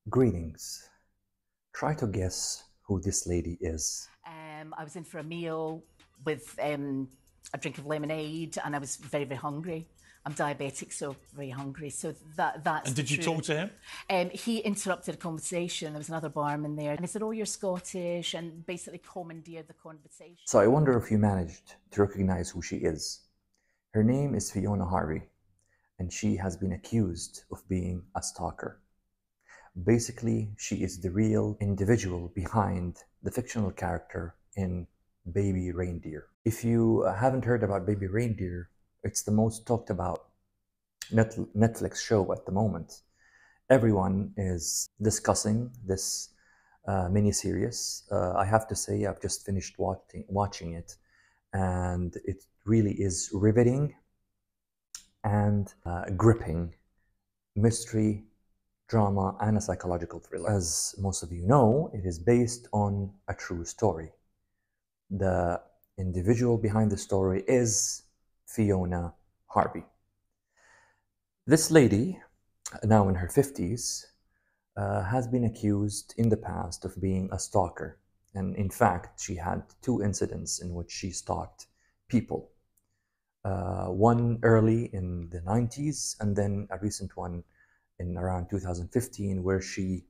Greetings. Try to guess who this lady is. I was in for a meal with a drink of lemonade, and I was very, very hungry. I'm diabetic, so very hungry. So that's And the did you talk truth. to him? He interrupted a conversation. There was another barman there, and he said, "Oh, you're Scottish," and basically commandeered the conversation. So I wonder if you managed to recognize who she is. Her name is Fiona Harvey, and she has been accused of being a stalker. Basically, she is the real individual behind the fictional character in Baby Reindeer. If you haven't heard about Baby Reindeer, it's the most talked about Netflix show at the moment. Everyone is discussing this miniseries. I have to say, I've just finished watching it, and it really is riveting and gripping mystery, drama, and a psychological thriller. As most of you know, it is based on a true story. The individual behind the story is Fiona Harvey. This lady, now in her 50s, has been accused in the past of being a stalker. And in fact, she had two incidents in which she stalked people. One early in the 90s, and then a recent one in around 2015, where she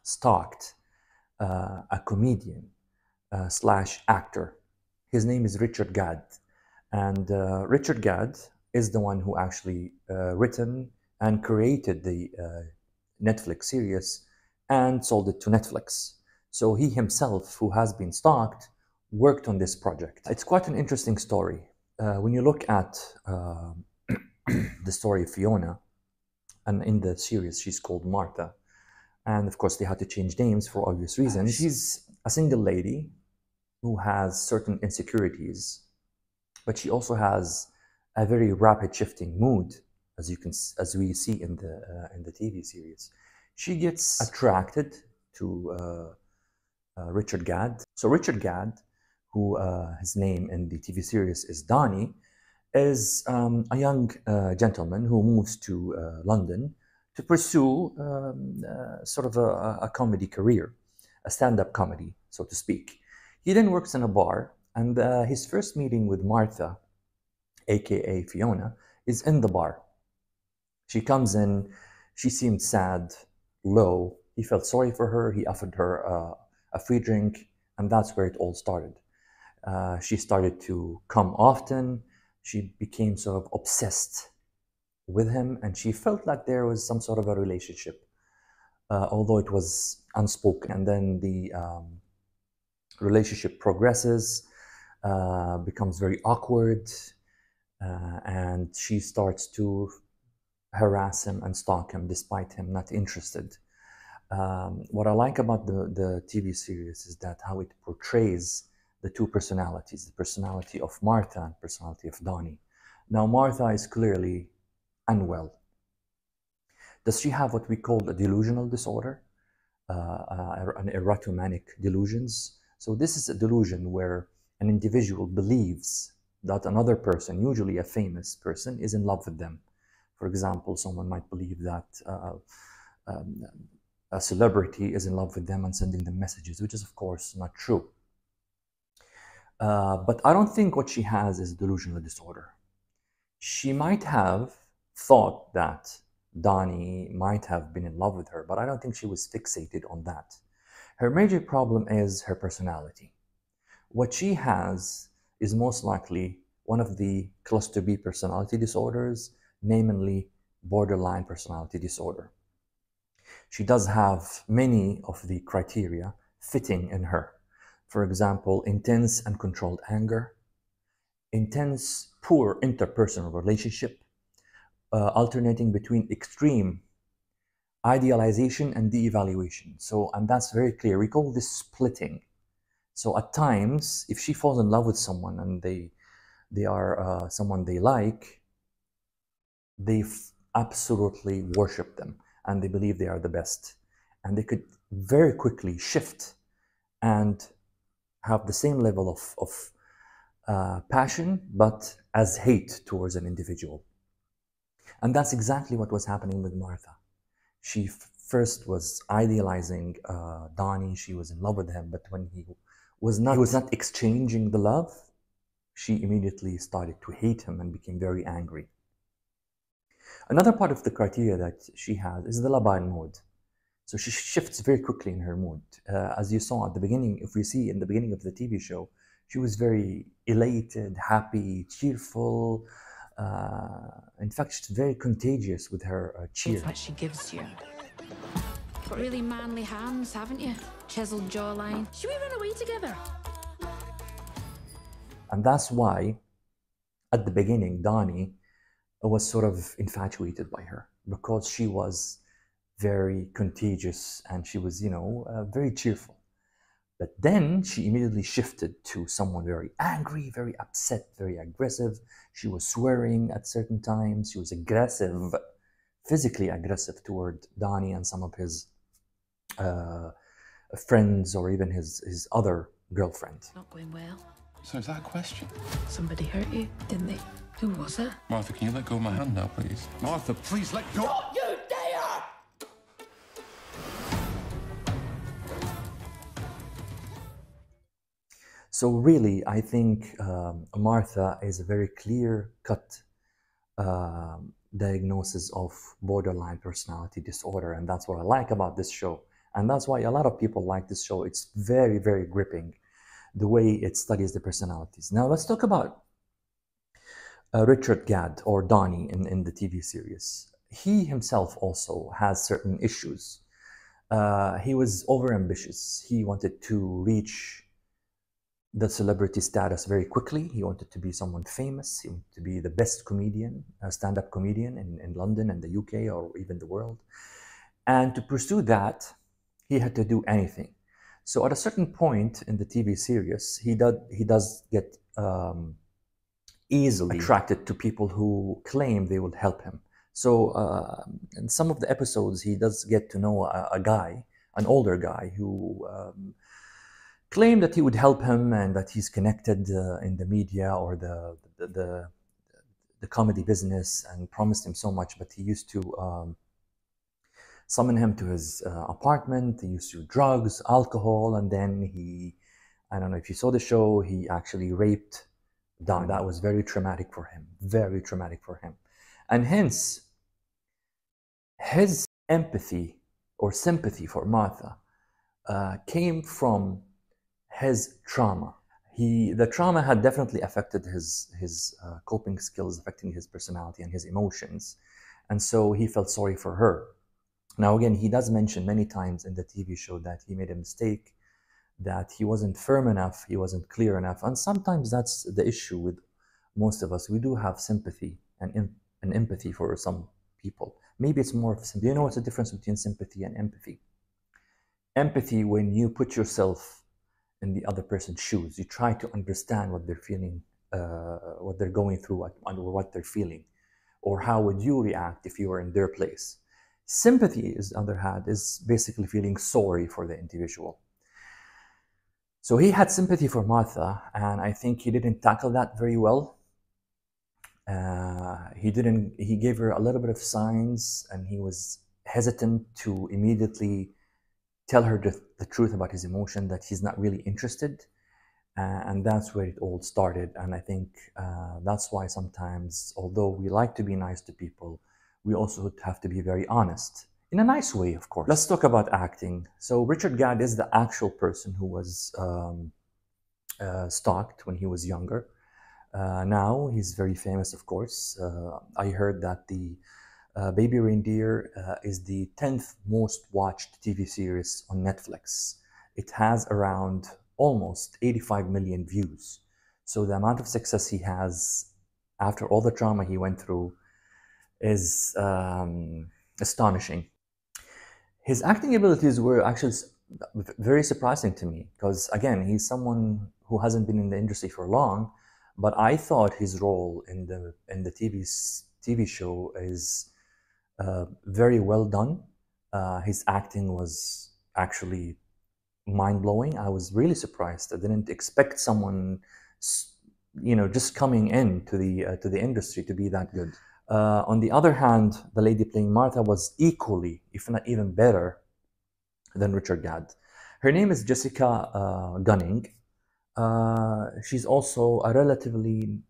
stalked a comedian slash actor. His name is Richard Gadd. And Richard Gadd is the one who actually written and created the Netflix series and sold it to Netflix. So he himself, who has been stalked, worked on this project. It's quite an interesting story. When you look at the story of Fiona, and in the series she's called Martha, and of course they had to change names for obvious reasons. She's a single lady who has certain insecurities, but she also has a very rapid shifting mood, as we see in the TV series. She gets attracted to Richard Gadd. So Richard Gadd, who his name in the TV series is Donnie, is a young gentleman who moves to London to pursue sort of a comedy career, a stand-up comedy, so to speak. He then works in a bar, and his first meeting with Martha, aka Fiona, is in the bar. She comes in, she seemed sad, low. He felt sorry for her, he offered her a free drink, and that's where it all started. She started to come often. She became sort of obsessed with him, and she felt like there was some sort of a relationship, although it was unspoken. And then the relationship progresses, becomes very awkward, and she starts to harass him and stalk him despite him not interested. What I like about the TV series is that how it portrays the two personalities, the personality of Martha and personality of Donnie. Now, Martha is clearly unwell. Does she have what we call a delusional disorder, an erotomanic delusions? So this is a delusion where an individual believes that another person, usually a famous person, is in love with them. For example, someone might believe that a celebrity is in love with them and sending them messages, which is of course not true. But I don't think what she has is delusional disorder. She might have thought that Donnie might have been in love with her, but I don't think she was fixated on that. Her major problem is her personality. What she has is most likely one of the cluster B personality disorders, namely borderline personality disorder. She does have many of the criteria fitting in her. For example, intense and controlled anger, intense poor interpersonal relationship, alternating between extreme idealization and de-evaluation. So, and that's very clear. We call this splitting. So at times, if she falls in love with someone and they are someone they like, they absolutely worship them and they believe they are the best. And they could very quickly shift and have the same level of passion, but as hate towards an individual. And that's exactly what was happening with Martha. She first was idealizing Donnie. She was in love with him, but when he was not exchanging the love, she immediately started to hate him and became very angry. Another part of the criteria that she has is the labile mode. So she shifts very quickly in her mood. As you saw at the beginning, if we see in the beginning of the TV show, she was very elated, happy, cheerful. In fact, she's very contagious with her cheer. What she gives you. Got really manly hands, haven't you? Chiseled jawline. Should we run away together? And that's why, at the beginning, Donnie was sort of infatuated by her because she was very contagious and she was, very cheerful. But then she immediately shifted to someone very angry, very upset, very aggressive. She was swearing at certain times. She was aggressive, physically aggressive toward Donnie and some of his friends or even his other girlfriend. Not going well. So is that a question? Somebody hurt you, didn't they? Who was it? Martha, can you let go of my hand now, please? Martha, please let go! Don't you dare! So really, I think Martha is a very clear-cut diagnosis of borderline personality disorder, and that's what I like about this show. And that's why a lot of people like this show. It's very, very gripping, the way it studies the personalities. Now let's talk about Richard Gadd, or Donnie, in the TV series. He himself also has certain issues. He was overambitious. He wanted to reach the celebrity status very quickly. He wanted to be someone famous. He wanted to be the best comedian, a stand-up comedian in London and the UK or even the world. And to pursue that, he had to do anything. So at a certain point in the TV series, he does get easily attracted to people who claim they will help him. So in some of the episodes, he does get to know a guy, an older guy, who claimed that he would help him and that he's connected in the media or the comedy business, and promised him so much. But he used to summon him to his apartment. He used to drugs, alcohol, and then I don't know if you saw the show, he actually raped Don. That was very traumatic for him, very traumatic for him. And hence, his empathy or sympathy for Martha came from his trauma. The trauma had definitely affected his coping skills, affecting his personality and his emotions. And so he felt sorry for her. Now, again, he does mention many times in the TV show that he made a mistake, that he wasn't firm enough, he wasn't clear enough. And sometimes that's the issue with most of us. We do have sympathy and empathy for some people. Maybe it's more of sympathy. You know what's the difference between sympathy and empathy? Empathy, when you put yourself in the other person's shoes, you try to understand what they're feeling, what they're going through, or what they're feeling, or how would you react if you were in their place. Sympathy, on the other hand, is basically feeling sorry for the individual. So he had sympathy for Martha, and I think he didn't tackle that very well. He gave her a little bit of signs, and he was hesitant to immediately tell her the truth about his emotion, that he's not really interested. And that's where it all started. And I think that's why sometimes, although we like to be nice to people, we also have to be very honest. In a nice way, of course. Let's talk about acting. So Richard Gadd is the actual person who was stalked when he was younger. Now he's very famous, of course. I heard that the Baby Reindeer is the 10th most watched TV series on Netflix. It has around almost 85 million views. So the amount of success he has after all the trauma he went through is astonishing. His acting abilities were actually very surprising to me because, again, he's someone who hasn't been in the industry for long, but I thought his role in the TV show is very well done. His acting was actually mind-blowing. I was really surprised. I didn't expect someone, just coming into the industry to be that good. On the other hand, the lady playing Martha was equally, if not even better, than Richard Gadd. Her name is Jessica Gunning. She's also a relatively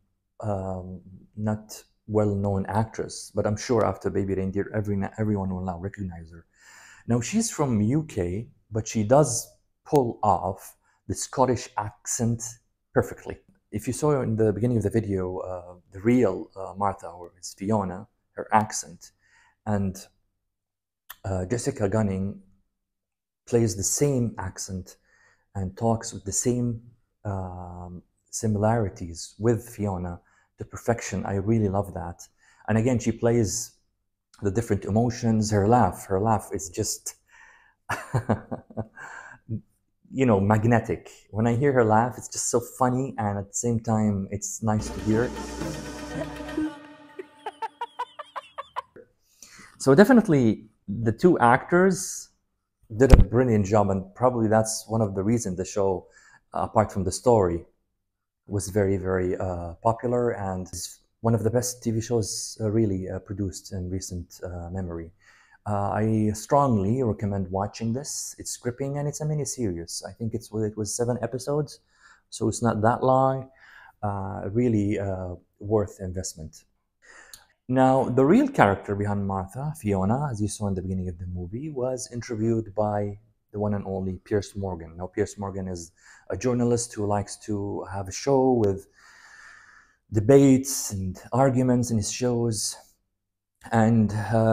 not well-known actress, but I'm sure after Baby Reindeer, everyone will now recognize her. Now, she's from UK, but she does pull off the Scottish accent perfectly. If you saw in the beginning of the video, the real Martha, or it's Fiona, her accent, and Jessica Gunning plays the same accent and talks with the same similarities with Fiona to perfection. I really love that. And again, she plays the different emotions. Her laugh is just, you know, magnetic. When I hear her laugh, it's just so funny, and at the same time, it's nice to hear. So definitely, the two actors did a brilliant job, and probably that's one of the reasons the show, apart from the story, was very, very popular, and is one of the best TV shows really produced in recent memory. I strongly recommend watching this. It's gripping, and it's a mini-series. I think it was 7 episodes, so it's not that long. Really worth investment. Now, the real character behind Martha, Fiona, as you saw in the beginning of the movie, was interviewed by the one and only Piers Morgan. Now, Piers Morgan is a journalist who likes to have a show with debates and arguments in his shows. And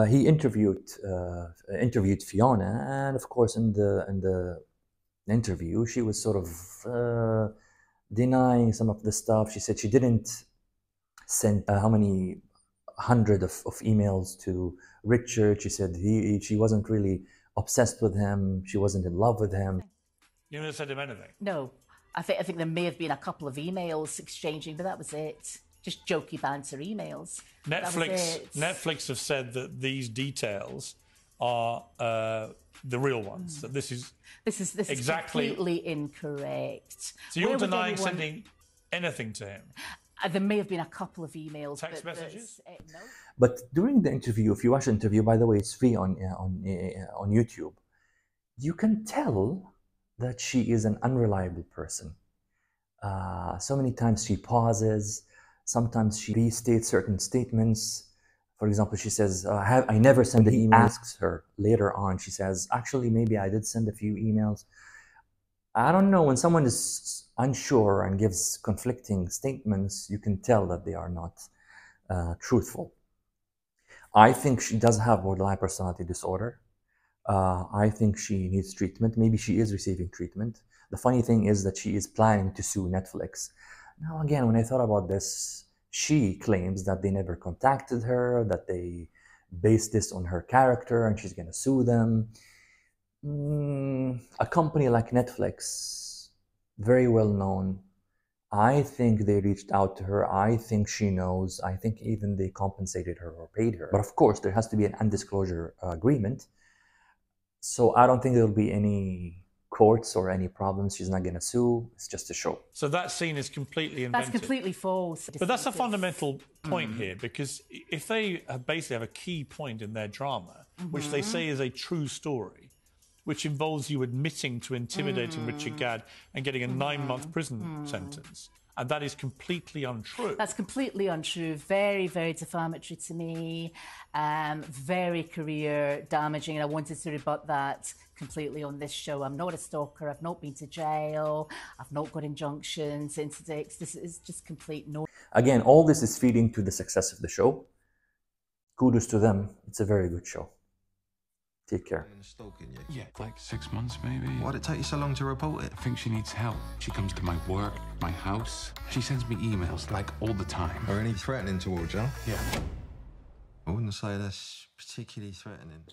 he interviewed Fiona, and of course, in the interview, she was sort of denying some of the stuff. She said she didn't send how many hundred of emails to Richard. She said she wasn't really obsessed with him. She wasn't in love with him. You never sent him anything? No. I think there may have been a couple of emails exchanging, but that was it. Just jokey banter emails. Netflix have said that these details are the real ones. That this is exactly completely incorrect. So you're denying sending anything to him? There may have been a couple of emails. Text messages? No. But during the interview, if you watch the interview, by the way, it's free on YouTube, you can tell that she is an unreliable person. So many times she pauses. Sometimes she restates certain statements. For example, she says, I never sent the email. Asks her later on, she says, actually, maybe I did send a few emails. I don't know, when someone is unsure and gives conflicting statements, you can tell that they are not truthful. I think she does have borderline personality disorder. I think she needs treatment. Maybe she is receiving treatment. The funny thing is that she is planning to sue Netflix. Now, again, when I thought about this, she claims that they never contacted her, that they based this on her character, and she's going to sue them. A company like Netflix, very well known, I think they reached out to her. I think she knows. I think even they compensated her or paid her. But of course, there has to be an undisclosure agreement. So I don't think there'll be any courts or any problems. She's not going to sue. It's just a show. So that scene is completely invented. That's completely false. But that's a fundamental point here, because if they basically have a key point in their drama, which they say is a true story, which involves you admitting to intimidating Richard Gadd and getting a 9-month prison sentence, and that is completely untrue. That's completely untrue. Very, very defamatory to me. Very career damaging. And I wanted to rebut that completely on this show. I'm not a stalker. I've not been to jail. I've not got injunctions, interdicts. This is just complete no. Again, all this is feeding to the success of the show. Kudos to them. It's a very good show. Take care. Yeah, like 6 months maybe. Why'd it take you so long to report it? I think she needs help. She comes to my work, my house. She sends me emails like all the time. Are any threatening towards you? Yeah. I wouldn't say that's particularly threatening.